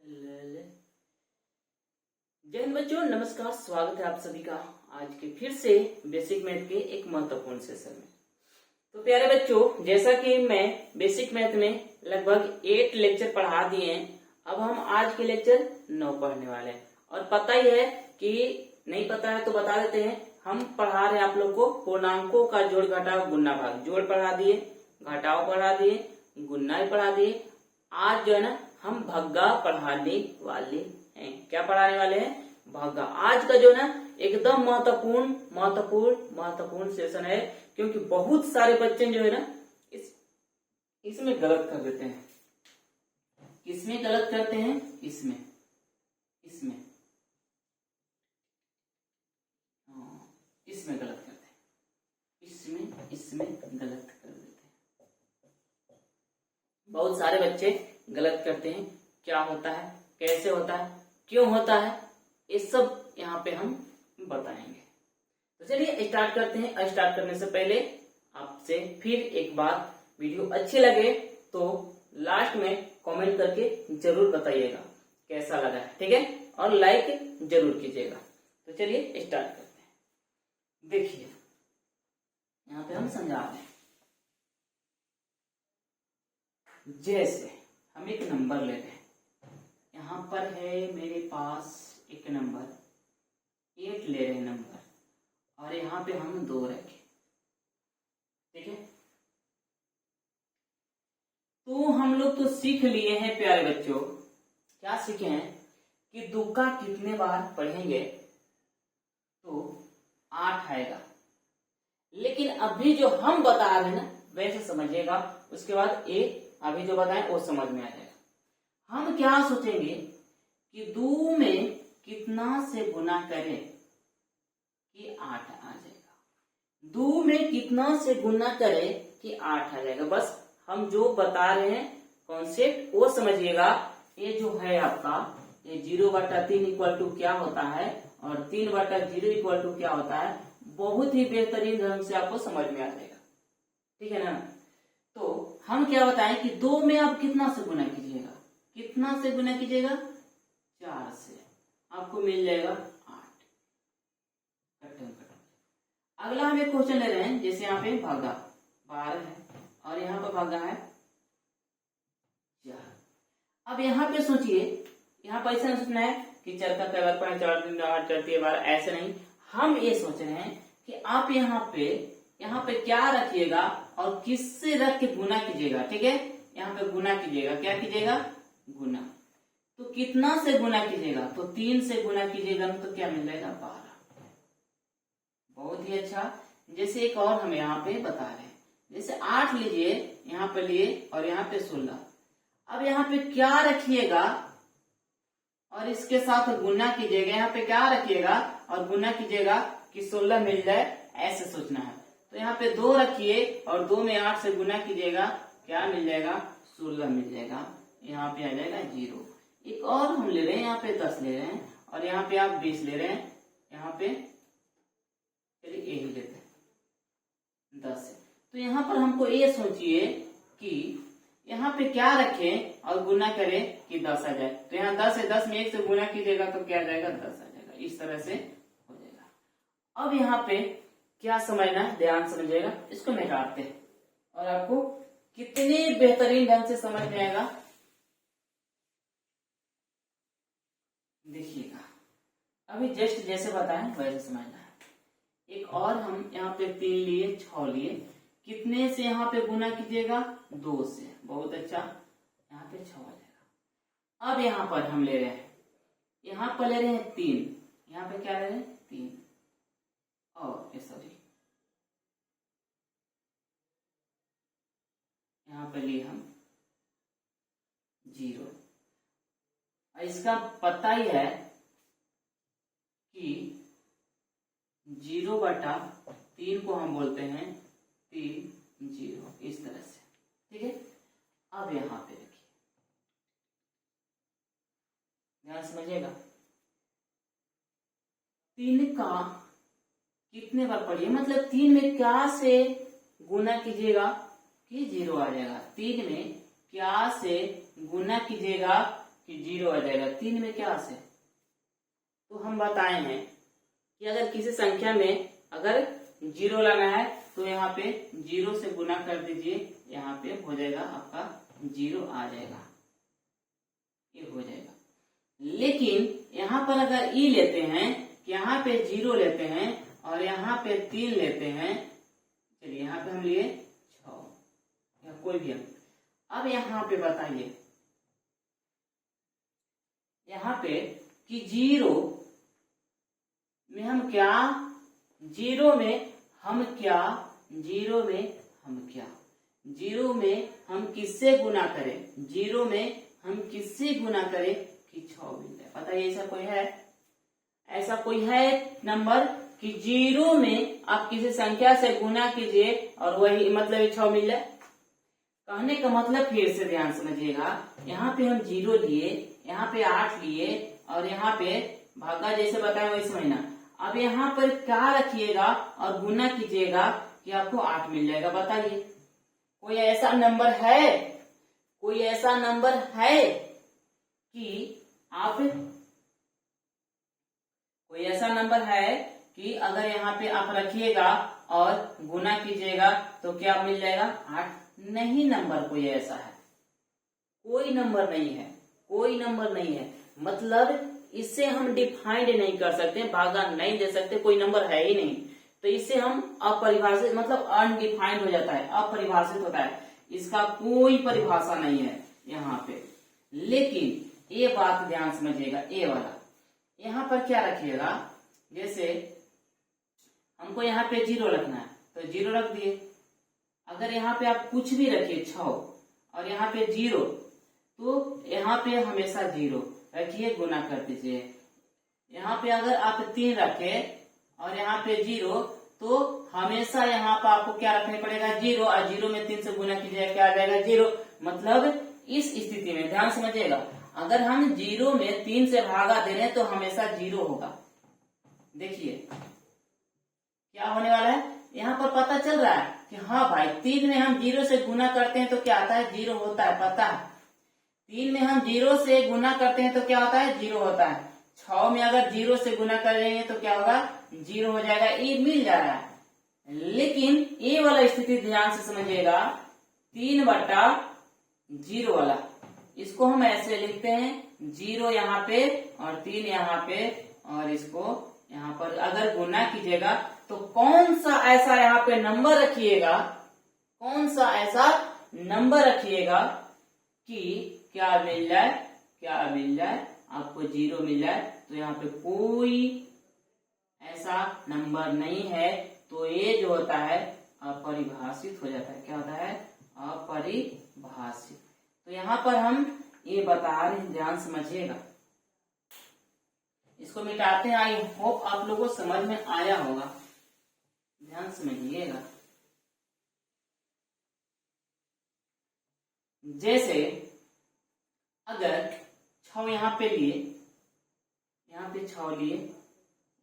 जय हिंद बच्चों, नमस्कार। स्वागत है आप सभी का आज के फिर से बेसिक मैथ के एक महत्वपूर्ण सेशन में। तो प्यारे बच्चों, जैसा कि मैं बेसिक मैथ में लगभग 8 लेक्चर पढ़ा दिए हैं, अब हम आज के लेक्चर 9 पढ़ने वाले हैं। और पता ही है कि नहीं पता है तो बता देते हैं, हम पढ़ा रहे हैं आप लोग को पूर्णांकों का जोड़ घटाव गुणा भाग। जोड़ पढ़ा दिए, घटाव पढ़ा दिए, गुणा भी पढ़ा दिए। आज जो है ना हम भग्गा पढ़ाने वाले हैं। क्या पढ़ाने वाले हैं? भग्गा। आज का जो है ना एकदम महत्वपूर्ण सेशन है, क्योंकि बहुत सारे बच्चे जो है ना इसमें गलत कर देते हैं। किसमें गलत करते हैं? इसमें गलत करते हैं। इसमें गलत कर देते हैं। बहुत सारे बच्चे गलत करते हैं। क्या होता है, कैसे होता है, क्यों होता है, ये सब यहाँ पे हम बताएंगे। तो चलिए स्टार्ट करते हैं। स्टार्ट करने से पहले आपसे फिर एक बात, वीडियो अच्छी लगे तो लास्ट में कमेंट करके जरूर बताइएगा कैसा लगा है, ठीक है? और लाइक जरूर कीजिएगा। तो चलिए स्टार्ट करते हैं। देखिए यहाँ पे हम समझा रहे हैं। जैसे हम एक नंबर ले रहे हैं, यहाँ पर है मेरे पास एक नंबर 8 ले रहे हैं नंबर, और यहाँ पे हम 2 रखे, ठीक है? तो हम लोग तो सीख लिए हैं प्यारे बच्चों। क्या सीखे हैं कि 2 का कितने बार पढ़ेंगे तो 8 आएगा। लेकिन अभी जो हम बता रहे हैं ना वैसे समझिएगा, उसके बाद अभी जो बताएं वो समझ में आ जाएगा। हम क्या सोचेंगे कि 2 में कितना से गुना करें कि 8 आ जाएगा। 2 में कितना से गुना करें कि 8 आ जाएगा। बस हम जो बता रहे हैं कॉन्सेप्ट वो समझिएगा। ये जो है आपका ये 0/3 इक्वल टू क्या होता है और 3/0 इक्वल टू क्या होता है, बहुत ही बेहतरीन ढंग से आपको समझ में आ जाएगा, ठीक है ना? तो हम क्या बताएं कि 2 में आप कितना से गुना कीजिएगा? कितना से गुना कीजिएगा? 4 से। आपको मिल जाएगा 8। अगला हम एक क्वेश्चन ले रहे हैं। जैसे यहाँ पे भागा 12 है और यहाँ पे भागा है 4। अब यहाँ पे सोचिए, यहाँ पर ऐसा सोचना है कि 4 का कई बार पढ़े, 4 दिन 8 चढ़ती है बार, ऐसे नहीं। हम ये सोच रहे हैं कि आप यहाँ पे क्या रखिएगा और किससे रख के गुना कीजिएगा, ठीक है? यहाँ पे गुना कीजिएगा। क्या कीजिएगा? गुना। तो कितना से गुना कीजिएगा? तो 3 से गुना कीजिएगा तो क्या मिल जाएगा? 12। बहुत ही अच्छा। जैसे एक और हम यहाँ पे बता रहे हैं, जैसे 8 लीजिए, यहाँ पे लिए और यहाँ पे 16। अब यहाँ पे क्या रखिएगा और इसके साथ गुना कीजिएगा। यहाँ पे क्या रखिएगा और गुना कीजिएगा कि 16 मिल जाए, ऐसे सोचना है। तो यहाँ पे 2 रखिए और 2 में 8 से गुना कीजिएगा, क्या मिल जाएगा? 16 मिल जाएगा। यहाँ पे आ जाएगा 0। एक और हम ले रहे हैं, यहाँ पे 10 ले रहे हैं और यहाँ पे आप 20 ले रहे हैं। यहाँ पे चलिए यही लेते हैं 10 है। तो यहाँ पर हमको ये सोचिए कि यहाँ पे क्या रखें और गुना करें कि 10 आ जाए। तो यहाँ 10 है, 10 में 1 से गुना कीजिएगा तो क्या आ जाएगा? 10 आ जाएगा। इस तरह से हो जाएगा। अब यहाँ पे क्या समझना है, ध्यान समझिएगा। इसको मिटाते हैं और आपको कितने बेहतरीन ढंग से समझ में आएगा देखिएगा। अभी जस्ट जैसे बताएं वैसे समझना है। एक और हम यहाँ पे 3 लिए, 6 लिए। कितने से यहाँ पे गुना कीजिएगा? 2 से। बहुत अच्छा, यहाँ पे 6 आ जाएगा। अब यहाँ पर हम ले रहे हैं, यहाँ पर ले रहे हैं 3, यहाँ पे क्या ले रहे हैं? 3 और सॉरी यहाँ पे लिए हम 0। इसका पता ही है कि 0/3 को हम बोलते हैं 3 0, इस तरह से, ठीक है? अब यहाँ पे देखिए, ध्यान समझिएगा। 3 का कितने बार पढ़िए, मतलब 3 में क्या से गुना कीजिएगा कि 0 आ जाएगा। 3 में क्या से गुना कीजिएगा कि 0 आ जाएगा। 3 में क्या से, तो हम बताए हैं कि अगर किसी संख्या में अगर 0 लाना है तो यहाँ पे 0 से गुना कर दीजिए, यहाँ पे हो जाएगा आपका 0 आ जाएगा, ये हो जाएगा। लेकिन यहाँ पर अगर ई लेते हैं, यहाँ पे 0 लेते हैं और यहाँ पे 3 लेते हैं, चलिए यहाँ पे हम लिए 6 या कोई भी अंक। अब यहाँ पे बताइए यहाँ पे कि 0 में हम क्या, 0 में हम क्या, 0 में हम क्या, 0 में हम किससे गुना करें, 0 में हम किससे गुना करें कि 6 मिल जाए। पता है ऐसा कोई है, ऐसा कोई है नंबर कि 0 में आप किसी संख्या से गुना कीजिए और वही मतलब 6 मिल जाए। कहने का मतलब फिर से ध्यान समझिएगा, यहाँ पे हम 0 लिए, यहाँ पे 8 लिए और यहाँ पे भागा जैसे बताया वैसे महीना। अब यहाँ पर क्या रखिएगा और गुना कीजिएगा कि आपको 8 मिल जाएगा। बताइए कोई ऐसा नंबर है, कोई ऐसा नंबर है कि आप, कोई ऐसा नंबर है कि अगर यहाँ पे आप रखिएगा और गुना कीजिएगा तो क्या मिल जाएगा 8? नहीं, नंबर कोई ऐसा है, कोई नंबर नहीं है, कोई नंबर नहीं है। मतलब इससे हम डिफाइंड नहीं कर सकते, भागा नहीं दे सकते, कोई नंबर है ही नहीं, तो इससे हम अपरिभाषित मतलब अनडिफाइंड हो जाता है, अपरिभाषित होता है, इसका कोई परिभाषा नहीं है यहाँ पे। लेकिन ये बात ध्यान समझिएगा, ये वाला यहाँ पर क्या रखिएगा, जैसे हमको यहाँ पे 0 रखना है तो 0 रख दिए। अगर यहाँ पे आप कुछ भी रखिए 6 और यहाँ पे 0, तो यहाँ पे हमेशा 0 रखिए, गुना कर दीजिए। यहाँ पे अगर आप 3 रखे और यहाँ पे 0, तो हमेशा यहाँ पर आपको क्या रखने पड़ेगा 0, और 0 में 3 से गुना कीजिए, क्या आ जाएगा 0। मतलब इस स्थिति में ध्यान समझिएगा, अगर हम 0 में 3 से भागा दे रहे हैं तो हमेशा 0 होगा। देखिए क्या होने वाला है, यहाँ पर पता चल रहा है कि हाँ भाई 3 में हम 0 से गुना करते हैं तो क्या आता है 0 होता है, पता है। 3 में हम 0 से गुना करते हैं तो क्या होता है 0 होता है। 6 में अगर 0 से गुना करेंगे तो क्या होगा 0 हो जाएगा, ये मिल जा रहा है। लेकिन ये वाला स्थिति ध्यान से समझिएगा, 3/0 वाला, इसको हम ऐसे लिखते हैं 0 यहाँ पे और 3 यहाँ पे, और इसको यहाँ पर अगर गुना कीजिएगा तो कौन सा ऐसा यहाँ पे नंबर रखिएगा, कौन सा ऐसा नंबर रखिएगा कि क्या मिल जाए, क्या मिल जाए आपको 0 मिल जाए। तो यहाँ पे कोई ऐसा नंबर नहीं है, तो ये जो होता है अपरिभाषित हो जाता है। क्या होता है अपरिभाषित। तो यहाँ पर हम ये बता रहे हैं, ध्यान समझिएगा। इसको मिटाते हैं, आई होप आप लोगों को समझ में आया होगा, ध्यान समझिएगा। जैसे अगर 6 यहाँ पे लिए, यहाँ पे 6 लिए,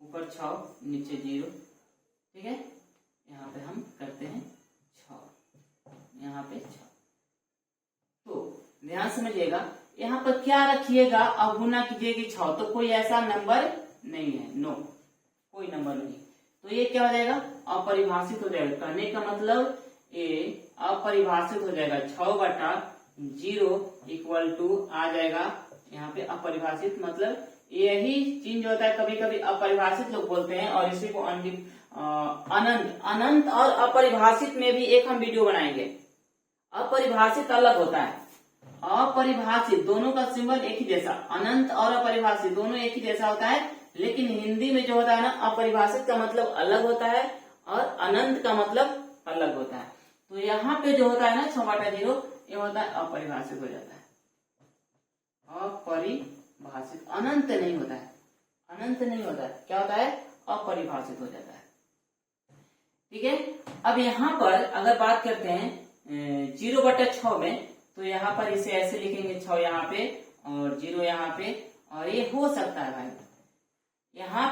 ऊपर 6 नीचे 0, ठीक है। यहाँ पे हम करते हैं 6, यहाँ पे 6। तो ध्यान समझिएगा, यहाँ पर क्या रखिएगा और गुना कीजिएगा 6, तो कोई ऐसा नंबर नहीं है, नो, कोई नंबर नहीं। तो ये क्या हो जाएगा अपरिभाषित हो जाएगा। कहने का मतलब ये अपरिभाषित हो जाएगा, 6/0 इक्वल टू आ जाएगा यहाँ पे अपरिभाषित। मतलब यही चीज होता है, कभी कभी अपरिभाषित लोग बोलते हैं, और इसी को अनंत, अनंत और अपरिभाषित में भी एक हम वीडियो बनाएंगे। अपरिभाषित अलग होता है, अपरिभाषित दोनों का सिंबल एक ही जैसा, अनंत और अपरिभाषित दोनों एक ही जैसा होता है, लेकिन हिंदी में जो होता है ना, अपरिभाषित का मतलब अलग होता है और अनंत का मतलब अलग होता है। तो यहाँ पे जो होता है ना 6/0, ये होता है अपरिभाषित हो जाता है, अपरिभाषित, अनंत नहीं होता है, अनंत नहीं होता है, क्या होता है अपरिभाषित हो जाता है, ठीक है। अब यहाँ पर अगर बात करते हैं 0/6 में, तो यहाँ पर इसे ऐसे लिखेंगे, 6 यहाँ पे और 0 यहाँ पे, और ये हो सकता है भाई यहाँ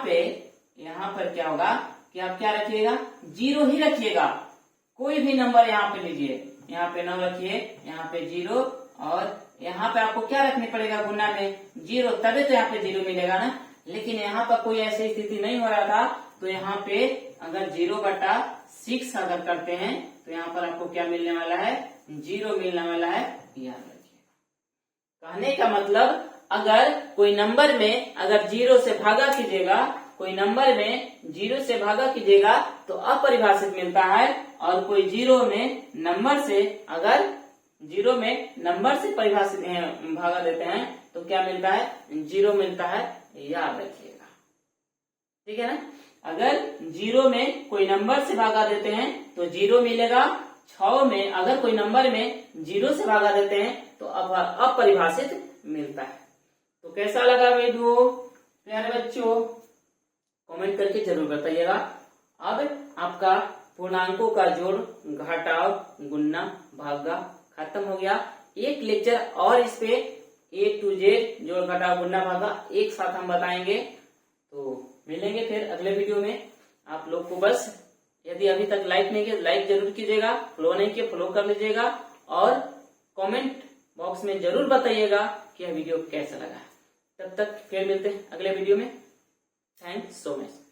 पर क्या होगा कि आप क्या रखिएगा 0 ही रखिएगा, कोई भी नंबर यहाँ पे लीजिए, यहाँ पे 9 रखिए, यहाँ पे 0 और यहाँ पे आपको क्या रखने पड़ेगा गुना में, 0, तभी तो यहाँ पे 0 मिलेगा ना। लेकिन यहाँ पर कोई ऐसी स्थिति नहीं हो रहा था, तो यहाँ पे अगर 0/6 अगर करते हैं तो यहाँ पर आपको क्या मिलने वाला है, 0 मिलने वाला है, याद रखिए। कहने का मतलब अगर कोई नंबर में अगर 0 से भागा कीजिएगा, कोई नंबर में 0 से भागा कीजिएगा तो अपरिभाषित मिलता है, और कोई 0 में नंबर से अगर 0 में नंबर से परिभाषित भागा देते हैं तो क्या मिलता है, 0 मिलता है, याद रखिएगा। ठीक है ना। अगर 0 में कोई नंबर से भागा देते हैं तो 0 मिलेगा, 6 में अगर कोई नंबर में 0 से भागा देते हैं तो अपरिभाषित मिलता है। तो कैसा लगा वीडियो प्यारे बच्चों, कमेंट करके जरूर बताइएगा। अब आपका पूर्णांकों का जोड़, घटाव, गुणा, भागा खत्म हो गया। एक लेक्चर और इस पे A to Z जोड़, घटाव, गुणा, भागा एक साथ हम बताएंगे। तो मिलेंगे फिर अगले वीडियो में। आप लोग को बस यदि अभी तक लाइक नहीं किया लाइक जरूर कीजिएगा, फॉलो नहीं किया फॉलो कर लीजिएगा, और कमेंट बॉक्स में जरूर बताइएगा कि यह वीडियो कैसा लगा। तब तक फिर मिलते हैं अगले वीडियो में। Thanks so much.